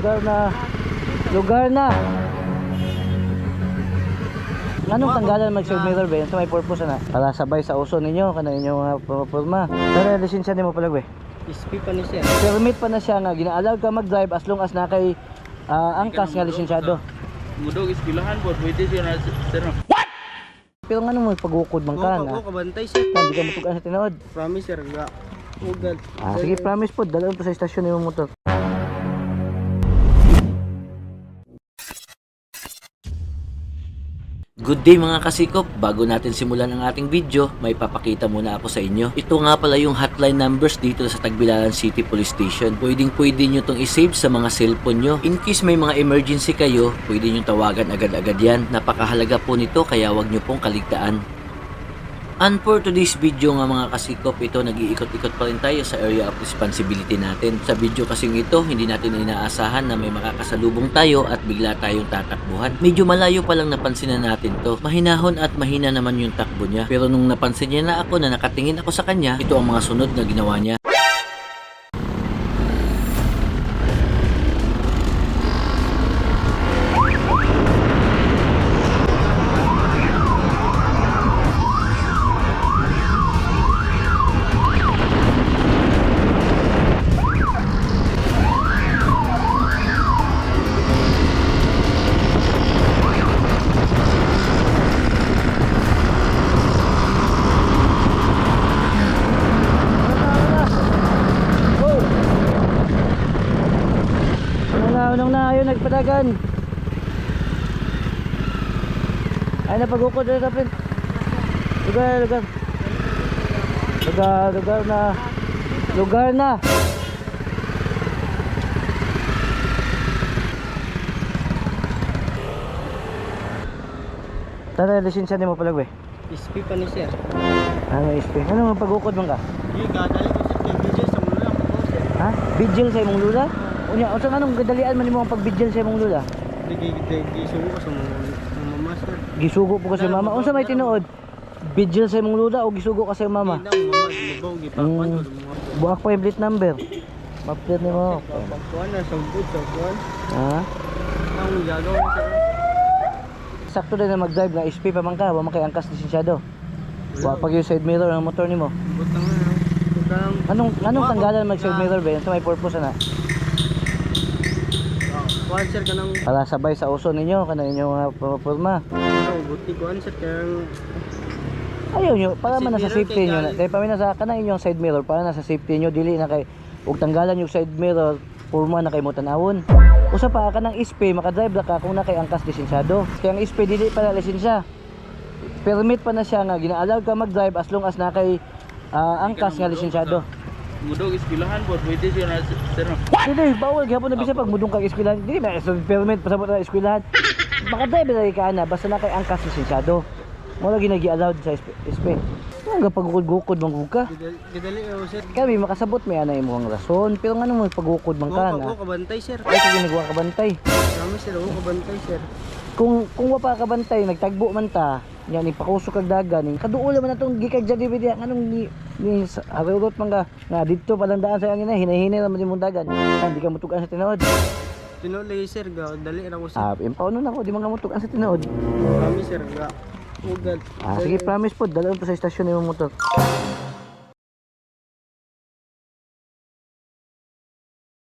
Lugar na. Anong tanggalan mag-side mirror ba? Sa may purpose na. Para sabay sa uso ninyo, kana inyong mga porma. Pero lisensya nimo pala ba? SP pa ni siya. Permit pa na siya nga gina-allow ka mag-drive as long as na kay angkas nga lisensyado. Mudog iskilahan po, pwede siya na sir. Pero nga nung magpagukod man ka na. Oo, kabantay sir. Hindi ka matugan sa tinood. Promise sir, ga. Ugal. Sige, promise po, dalawin po sa istasyon yung motor. Good day mga kasikop, bago natin simulan ang ating video, may papakita muna ako sa inyo. Ito nga pala yung hotline numbers dito sa Tagbilaran City Police Station. Pwede nyo itong isave sa mga cellphone nyo. In case may mga emergency kayo, pwede nyo tawagan agad-agad yan. Napakahalaga po nito kaya wag nyo pong kaligtaan. And for today's video nga mga kasikop, ito nag-iikot-ikot pa rin tayo sa area of responsibility natin. Sa video kasing ito, hindi natin inaasahan na may makakasalubong tayo at bigla tayong tatakbuhan. Medyo malayo pa lang napansin na natin to. Mahinahon at mahina naman yung takbo niya. Pero nung napansin niya na ako na nakatingin ako sa kanya, ito ang mga sunod na ginawa niya. Unang na ayun nagpadagan. Ay napagukod na kapin. Lugar na. Tara, lisensya nimo pala ba? SP pa ni siya. Ano SP? Ano pagukod man ka? Di gadali ko sir kay video sa mula ko sir. Ha? Vigil sa imong lula? Unya, unsa anong gadalian man nimo ang pag-vigil sa imong lula? Di sugo ko sa mga mama sir. Gisugo po kasi mama. Unsa may tinuod? Vigil sa imong lula o gisugo ka sa imong mama? Di na mama gibaw gipakwan ko mga. Buak pa yung plate number. Maplet nimo. Pagkuan na sa good sa kuan. Ha? Ang gagaw na sir. Sakto din na mag-drive na SP pa man ka, wa man kay angkas lisensyado. Wa pag yung side mirror ng motor nimo. Butang na. Butang. Anong tanggalan mag side mirror ba? Sa may purpose na. Kuan sir kanang Para sabay sa uso ninyo kana inyong mga porma. buti kuan sir kanang Ayaw nyo, para man Side nasa mirror safety kay nyo. gal- Kaya pa nasa kana inyong side mirror para nasa safety nyo dili na kay ug tanggalan yung side mirror porma na kay mo tan-awon. Usa pa ka ng SP maka-drive na ka kung na kay angkas lisensyado. Kaya ang SP dili pa na lisensya. Permit pa na siya nga gina-allow ka mag-drive as long as na kay angkas nga lisensyado. Mudog iskilahan po, pwede siya na sir. Dili bawal gyapon na bisa pag mudong kag eskwelahan. Dili na permit pasabot na eskwelahan. Maka-drive na ka na basta na kay angkas lisensyado. Mo lagi nagi-allowed sa SP. Nga pagukod-gukod man ka. gidali ko sir. Kami makasabot may anay mo ang rason pero nga nung pagukod man ka na. Oo, kabantay sir. Ay sige nagawa ka bantay. Promise sir, oo kabantay sir. Kung wa pa ka bantay nagtagbo man ta. Yan ipakusok kag dagan. Kaduol man atong gikag jadibidi anong ni arurot man ka. Nga didto pa lang daan sa angin hinahinay naman imong dagan. Hindi ka mutugan sa tinuod. Tinuli sir, ga dali ra ko sir. Impauno na ko di man ka mutugan sa tinuod. Promise sir, ga. Ugal. Sige promise po dalawin po sa istasyon imong motor.